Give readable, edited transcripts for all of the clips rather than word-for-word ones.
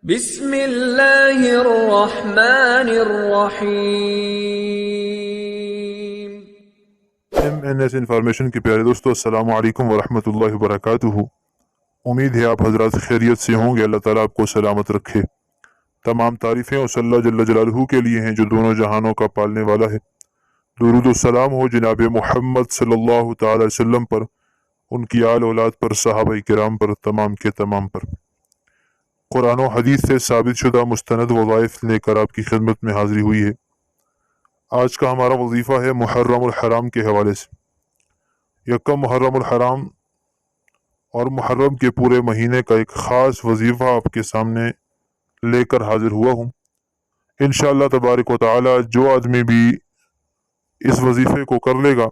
بسم اللہ الرحمن الرحیم۔ MNS انفارمیشن کے پیارے دوستو، السلام علیکم ورحمۃ اللہ وبرکاتہ۔ امید ہے آپ حضرات خیریت سے ہوں گے۔ اللہ تعالیٰ آپ کو سلامت رکھے۔ تمام تعریفیں اس اللہ جل جلالہ کے لیے ہیں جو دونوں جہانوں کا پالنے والا ہے۔ درود و سلام ہو جناب محمد صلی اللہ تعالی وسلم پر، ان کی آل اولاد پر، صحابہ کرام پر، تمام کے تمام پر۔ قرآن و حدیث سے ثابت شدہ مستند وظائف لے کر آپ کی خدمت میں حاضری ہوئی ہے۔ آج کا ہمارا وظیفہ ہے محرم الحرام کے حوالے سے۔ یکم محرم الحرام اور محرم کے پورے مہینے کا ایک خاص وظیفہ آپ کے سامنے لے کر حاضر ہوا ہوں۔ انشاءاللہ تبارک و تعالی جو آدمی بھی اس وظیفے کو کر لے گا،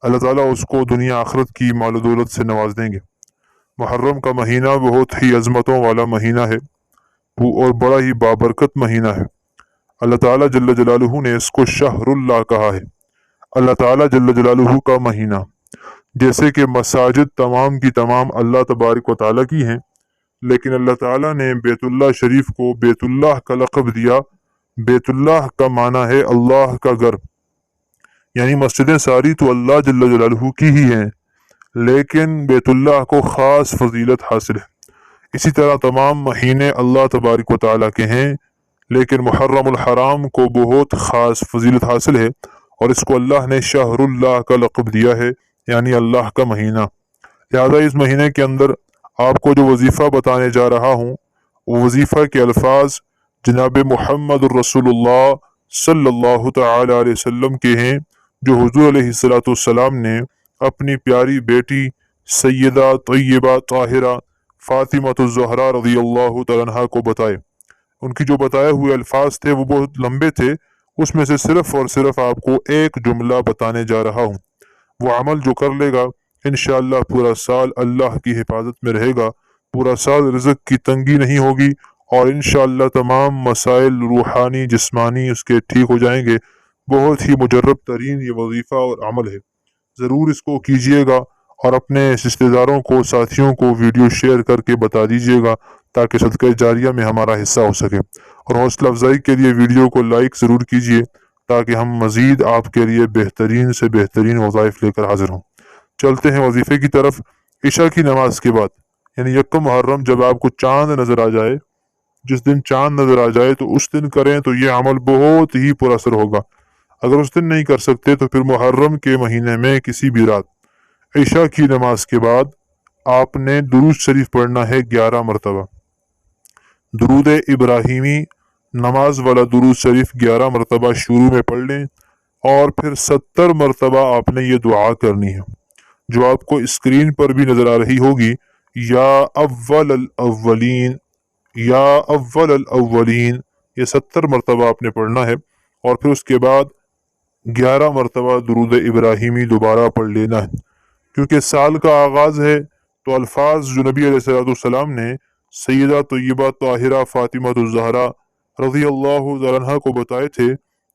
اللہ تعالیٰ اس کو دنیا آخرت کی مال و دولت سے نواز دیں گے۔ محرم کا مہینہ بہت ہی عظمتوں والا مہینہ ہے اور بڑا ہی بابرکت مہینہ ہے۔ اللہ تعالیٰ جل جلالہ نے اس کو شہر اللہ کہا ہے، اللہ تعالیٰ جل جلالہ کا مہینہ۔ جیسے کہ مساجد تمام کی تمام اللہ تبارک و تعالیٰ کی ہیں، لیکن اللہ تعالیٰ نے بیت اللہ شریف کو بیت اللہ کا لقب دیا۔ بیت اللہ کا معنی ہے اللہ کا گھر، یعنی مسجدیں ساری تو اللہ جل جلالہ کی ہی ہیں، لیکن بیت اللہ کو خاص فضیلت حاصل ہے۔ اسی طرح تمام مہینے اللہ تبارک و تعالیٰ کے ہیں، لیکن محرم الحرام کو بہت خاص فضیلت حاصل ہے، اور اس کو اللہ نے شہر اللہ کا لقب دیا ہے، یعنی اللہ کا مہینہ۔ لہذا اس مہینے کے اندر آپ کو جو وظیفہ بتانے جا رہا ہوں، وہ وظیفہ کے الفاظ جناب محمد الرسول اللہ صلی اللہ تعالی علیہ وسلم کے ہیں، جو حضور علیہ السلام نے اپنی پیاری بیٹی سیدہ طیبہ طاہرہ فاطمۃ الزہرا رضی اللہ تعالیٰ عنہا کو بتائے۔ ان کی جو بتائے ہوئے الفاظ تھے وہ بہت لمبے تھے، اس میں سے صرف اور صرف آپ کو ایک جملہ بتانے جا رہا ہوں۔ وہ عمل جو کر لے گا انشاءاللہ پورا سال اللہ کی حفاظت میں رہے گا، پورا سال رزق کی تنگی نہیں ہوگی، اور انشاءاللہ تمام مسائل روحانی جسمانی اس کے ٹھیک ہو جائیں گے۔ بہت ہی مجرب ترین یہ وظیفہ اور عمل ہے، ضرور اس کو کیجئے گا، اور اپنے رشتہ داروں کو، ساتھیوں کو ویڈیو شیئر کر کے بتا دیجئے گا تاکہ صدقہ جاریہ میں ہمارا حصہ ہو سکے۔ اور حوصلہ افزائی کے لیے ویڈیو کو لائک ضرور کیجئے تاکہ ہم مزید آپ کے لیے بہترین سے بہترین وظائف لے کر حاضر ہوں۔ چلتے ہیں وظیفے کی طرف۔ عشاء کی نماز کے بعد، یعنی یکم محرم، جب آپ کو چاند نظر آ جائے، جس دن چاند نظر آ جائے تو اس دن کریں تو یہ عمل بہت ہی پر اثر ہوگا۔ اگر اس دن نہیں کر سکتے تو پھر محرم کے مہینے میں کسی بھی رات عشاء کی نماز کے بعد آپ نے درود شریف پڑھنا ہے 11 مرتبہ۔ درود ابراہیمی نماز والا درود شریف 11 مرتبہ شروع میں پڑھ لیں، اور پھر 70 مرتبہ آپ نے یہ دعا کرنی ہے جو آپ کو اسکرین پر بھی نظر آ رہی ہوگی، یا اول الاولین، یا اول الاولین، یہ 70 مرتبہ آپ نے پڑھنا ہے، اور پھر اس کے بعد 11 مرتبہ درود ابراہیمی دوبارہ پڑھ لینا ہے۔ کیونکہ سال کا آغاز ہے تو الفاظ جو نبی علیہ السلام نے سیدہ طیبہ طاہرہ فاطمۃ الزہرا رضی اللہ تعالیٰ عنہا کو بتائے تھے،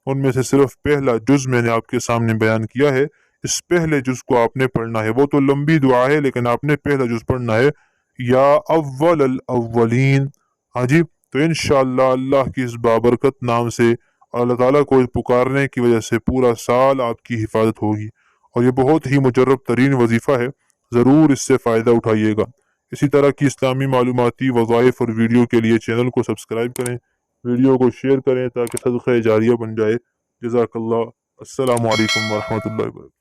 ان میں سے صرف پہلا جز میں نے آپ کے سامنے بیان کیا ہے۔ اس پہلے جز کو آپ نے پڑھنا ہے، وہ تو لمبی دعا ہے لیکن آپ نے پہلا جز پڑھنا ہے، یا اول الاولین۔ ہاں جی، تو انشاءاللہ اللہ کی اس بابرکت نام سے اللہ تعالیٰ کو پکارنے کی وجہ سے پورا سال آپ کی حفاظت ہوگی، اور یہ بہت ہی مجرب ترین وظیفہ ہے، ضرور اس سے فائدہ اٹھائیے گا۔ اسی طرح کی اسلامی معلوماتی وظائف اور ویڈیو کے لیے چینل کو سبسکرائب کریں، ویڈیو کو شیئر کریں تاکہ صدقہ جاریہ بن جائے۔ جزاک اللہ۔ السلام علیکم ورحمۃ اللہ وبرکاتہ۔